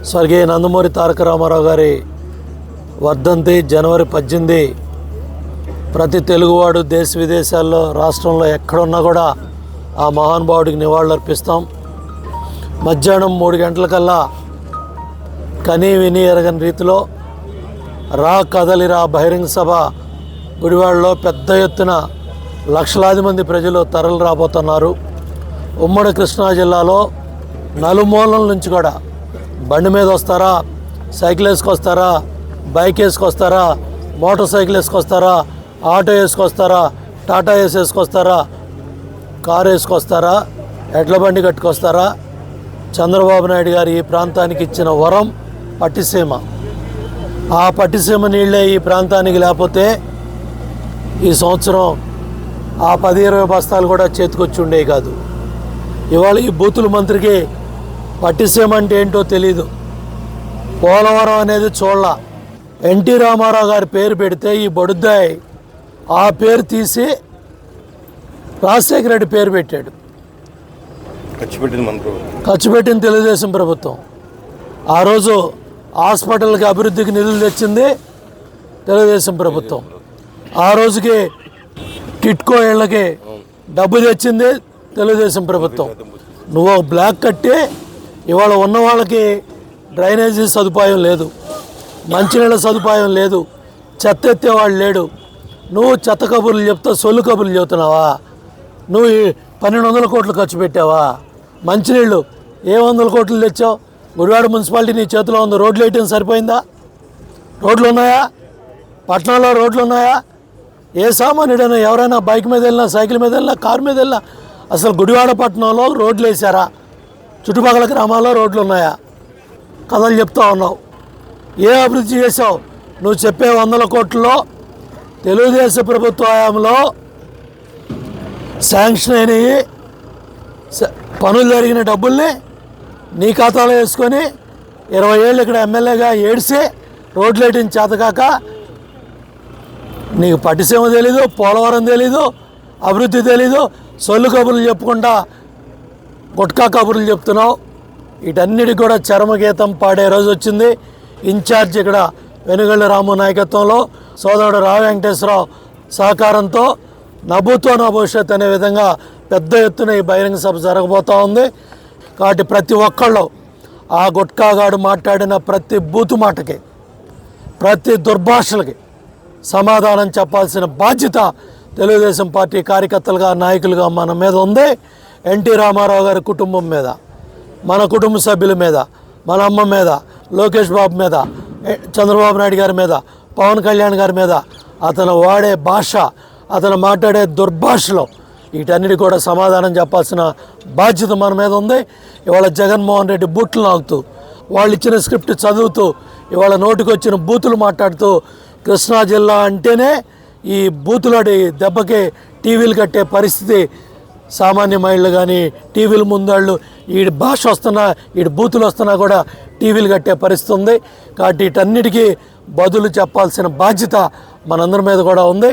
స్వర్గీయ నందమూరి తారక రామారావు గారి వర్ధంతి జనవరి 18. ప్రతి తెలుగువాడు దేశ విదేశాల్లో రాష్ట్రంలో ఎక్కడున్నా కూడా ఆ మహానుభావుడికి నివాళులు అర్పిస్తాం. మధ్యాహ్నం 3 గంటలకల్లా కనీ విని ఎరగని రీతిలో రా కదలిరా బహిరంగ సభ గుడివాడలో పెద్ద ఎత్తున లక్షలాది మంది ప్రజలు తరలి రాబోతున్నారు. ఉమ్మడి కృష్ణా జిల్లాలో నలుమూలల నుంచి కూడా బండి మీద వస్తారా, సైకిల్ వేసుకొస్తారా, బైక్ వేసుకొస్తారా, మోటార్ సైకిల్ వేసుకొస్తారా, ఆటో వేసుకొస్తారా, టాటా ఏస్ వేసుకొస్తారా, కారు వేసుకొస్తారా, ఎడ్ల బండి కట్టుకొస్తారా, చంద్రబాబు నాయుడు గారు ఈ ప్రాంతానికి ఇచ్చిన వరం పట్టిసీమ. ఆ పట్టిసీమ నీళ్ళే ఈ ప్రాంతానికి లేకపోతే ఈ సంవత్సరం ఆ 10-20 బస్తాలు కూడా చేతికొచ్చి ఉండేవి కాదు. ఇవాళ ఈ బూతుల మంత్రికి పట్టిసీమ అంటే ఏంటో తెలీదు. పోలవరం అనేది చూడాల. ఎన్టీ రామారావు గారి పేరు పెడితే ఈ బొడుద్దాయి ఆ పేరు తీసి రాజశేఖర రెడ్డి పేరు పెట్టాడు. ఖర్చు పెట్టిన తెలుగుదేశం ప్రభుత్వం. ఆ రోజు హాస్పిటల్కి అభివృద్ధికి నిధులు తెచ్చింది తెలుగుదేశం ప్రభుత్వం. ఆ రోజుకి టిట్కో ఇళ్ళకి డబ్బు తెచ్చింది తెలుగుదేశం ప్రభుత్వం. నువ్వు బ్లాక్ కట్టి ఇవాళ ఉన్న వాళ్ళకి డ్రైనేజీ సదుపాయం లేదు, మంచినీళ్ళ సదుపాయం లేదు, చెత్త ఎత్తేవాళ్ళు లేడు. నువ్వు చెత్త కబుర్లు చెప్తా సొల్లు కబుర్లు చెబుతున్నావా? నువ్వు 1200 కోట్లు ఖర్చు పెట్టావా? మంచినీళ్ళు 100 కోట్లు తెచ్చావు. గుడివాడ మున్సిపాలిటీ నీ చేతిలో ఉంది. రోడ్లు వేయటం సరిపోయిందా? రోడ్లు ఉన్నాయా? పట్టణంలో రోడ్లు ఉన్నాయా? ఏ సామాన్యుడైనా ఎవరైనా బైక్ మీద వెళ్ళినా, సైకిల్ మీద వెళ్ళినా, కారు మీద వెళ్ళినా అసలు గుడివాడ పట్టణంలో రోడ్లు వేసారా? చుట్టుపక్కల గ్రామాల్లో రోడ్లు ఉన్నాయా? కథలు చెప్తా ఉన్నావు. ఏ అభివృద్ధి చేసావు? నువ్వు చెప్పే 100 కోట్లలో తెలుగుదేశం ప్రభుత్వ హయాంలో శాంక్షన్ అయినవి పనులు జరిగిన డబ్బుల్ని నీ ఖాతాలో వేసుకొని 20 ఏళ్ళు ఇక్కడ ఎమ్మెల్యేగా ఏడిసి రోడ్లు వేయడం చేతకాక నీకు పట్టిసీమ తెలీదు, పోలవరం తెలీదు, అభివృద్ధి తెలీదు, సొల్లు కబుర్లు చెప్పుకుంటా గుట్కా కబుర్లు చెప్తున్నావు. వీటన్నిటికి కూడా చరమగీతం పాడే రోజు వచ్చింది. ఇన్ఛార్జ్ ఇక్కడ వెనుగళ్ళ రాము నాయకత్వంలో సోదరుడు రావు వెంకటేశ్వరరావు సహకారంతో నభూతో నా భవిష్యత్ అనే విధంగా పెద్ద ఎత్తున ఈ బహిరంగ సభ జరగబోతూ ఉంది. కాబట్టి ప్రతి ఒక్కళ్ళు ఆ గుట్కాగాడు మాట్లాడిన ప్రతి బూతు మాటకి, ప్రతి దుర్భాషలకి సమాధానం చెప్పాల్సిన బాధ్యత తెలుగుదేశం పార్టీ కార్యకర్తలుగా, నాయకులుగా మన మీద ఉంది. ఎన్టీ రామారావు గారి కుటుంబం మీద, మన కుటుంబ సభ్యుల మీద, మన అమ్మ మీద, లోకేష్ బాబు మీద, చంద్రబాబు నాయుడు గారి మీద, పవన్ కళ్యాణ్ గారి మీద, అతను వాడే భాష, అతను మాట్లాడే దుర్భాషలో వీటన్నిటి కూడా సమాధానం చెప్పాల్సిన బాధ్యత మన మీద ఉంది. ఇవాళ జగన్మోహన్ రెడ్డి బూట్లు నాకుతూ, వాళ్ళు ఇచ్చిన స్క్రిప్ట్ చదువుతూ, ఇవాళ నోటికి వచ్చిన బూతులు మాట్లాడుతూ, కృష్ణా జిల్లా అంటేనే ఈ బూతులాడి దెబ్బకి టీవీలు కట్టే పరిస్థితి సామాన్య మహిళలు కానీ టీవీల ముందాళ్ళు వీడి భాష వస్తున్నా, వీడి బూతులు వస్తున్నా కూడా టీవీలు కట్టే పరిస్థితి ఉంది. కాబట్టి వీటన్నిటికీ బదులు చెప్పాల్సిన బాధ్యత మనందరి మీద కూడా ఉంది.